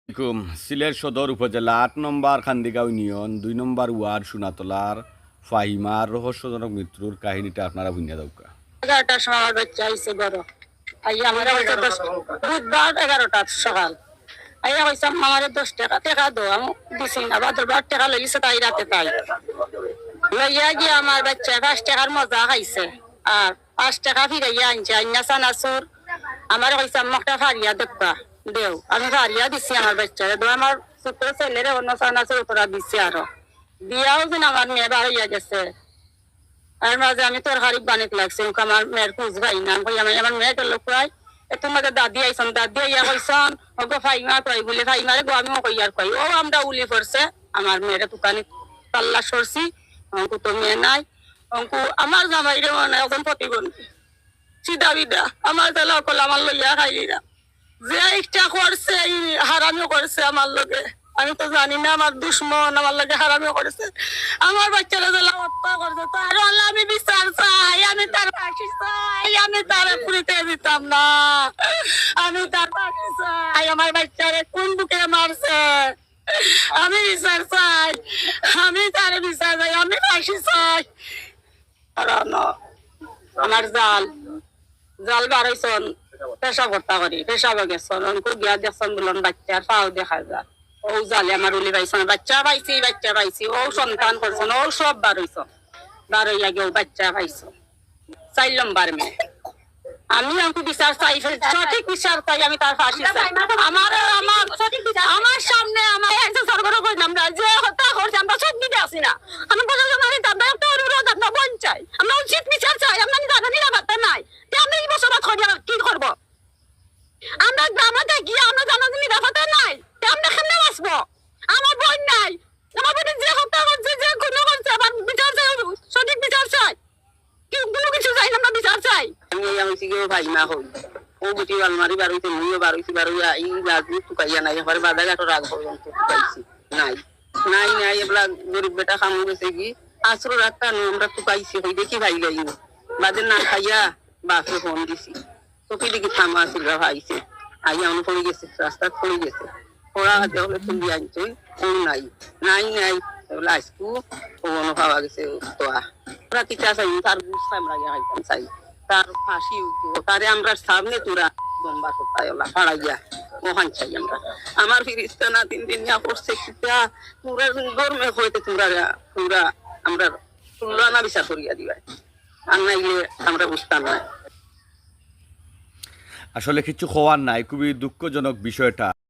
সিলেট সদর উপজেলা ৮ নম্বর খান্দিগাঁও ইউনিয়ন ২ নম্বর ওয়ার্ড সোনাতলার ফাহিমার রহস্যজনক মৃত্যুর কাহিনীটা আপনারা বুঝিয়ে দৌকা। 11টার সময় আমার বাচ্চা আইছে বড় আইয়া আমার হয়তো বুধবার 11টার সকাল আইয়া হয়েছে আমার 10 টাকা টাকা দো আমি দিছি না বাদবার টাকা লইছে তাই রাতে তাই লইয়া গিয়ে আমার বাচ্চা 5 টাকার মজা খাইছে আর 5 টাকা ফিরাইয়া আনছে আইনা চানাচুর আমার হয়েছে আমাকে ফারিয়া দেখবা দেও আমি ফারিয়া দিছি আমার বাচ্চারে আমার ছোট ছেলেরে অন্য চানাচুর তোরা দিছি আরো দিয়াও যেন আমার মেয়ে বার হইয়া গেছে আর মাঝে আমি তোর হারিক বানিত লাগছে আমার মেয়ের খুঁজ ভাই না আমার মেয়েকে লোক পাই তোমাদের দাদি আইসন দাদি আইয়া কইসন ওগো ফাইমা কই বলে ফাইমারে গো আমিও কই আর কই ও আমরা উলি পড়ছে আমার মেয়ের দোকানে পাল্লা সরছি অঙ্কু তো মেয়ে নাই অঙ্কু আমার জামাইরে মানে এখন প্রতিবন্ধী সিধা বিদা আমার তাহলে অকল আমার লইয়া খাইলিরা যে ইচ্ছা করছে হারামিও করছে আমার লোকে আমি তো জানি না আমার দুশ্মন আমার লাগে হারামিও করেছে আমার বাচ্চারা যে হত্যা করছে তার আমি বিচার চাই আমি তার ফাঁসি চাই আমি তার পুরিতে দিতাম না আমি তার ফাঁসি চাই আমার বাচ্চারে কোন বুকে মারছে আমি বিচার চাই আমি তার বিচার চাই আমি ফাঁসি চাই আমার জাল জাল বাড়াইছন পেশাব হত্যা করি পেশাব গেছন অনেক গিয়া দেখছন বলুন বাচ্চার পাও দেখা যায় ও জালে আমার উলি পাইছন বাচ্চা পাইছি ও সন্তান করছন ও সব বার হইয়া গিয়ে বাচ্চা পাইছ 4 নম্বর মেয়ে আমি আমাকে বিচার চাই সঠিক বিচার চাই আমি তার ফাঁসি চাই আমার সামনে আমার সরকার করলাম না যে হত্যা করছে আমরা সব দিতে আসি না আমি বললাম আমি তাদের একটা অনুরোধ আপনার বোন চাই আমরা উচিত বিচার চাই আমরা দাদা নিরাপত্তা নাই আমরা এই বছর কি করবো আমরা গ্রামে গিয়ে আমরা জানা নিরাপত্তা নাই আমরা কেমনে বাঁচবো আমার বোন নাই আমার বোনের যে হত্যা করছে যে খুন করছে আমার বিচার চাই সঠিক বিচার চাই কোনো কিছু চাই আমরা বিচার চাই আমি শিখেও ভাই না হই ও গুটি আলমারি বারইতে মুইও বারইয়া এই গাছ টুকাইয়া নাই এবারে বাধা ঘাটো রাগ পর্যন্ত টুকাইছি নাই নাই নাই এবলা গরিব বেটা খামু গেছে কি আশ্র রাখতা আমরা টুকাইছি হই দেখি ভাই গাই বাদের না খাইয়া বাপে ফোন দিছি তোকে দেখি থামা ছিল ভাইছে আইয়া আমি পড়ে গেছে রাস্তা পড়ে গেছে পড়া হাতে হলে তুলি আনছি ও নাই নাই নাই এগুলো আইসকু ওনো পাওয়া গেছে তো ওরা কি চাই তার বুঝতে আমরা খাইতাম চাই তার ফাঁসি তারে আমরা সামনে তোরা লম্বা কোথায় ওলা ফাড়াইয়া ওখান চাই আমরা আমার ফিরিস্তা না 3 দিন করছে পুরা গরমে হইতে পুরা আমরা তুলনা বিচার করিয়া দিবাই আর নাইলে আমরা বুঝতাম না। আসলে কিছু হওয়ার নাই, খুবই দুঃখজনক বিষয়টা।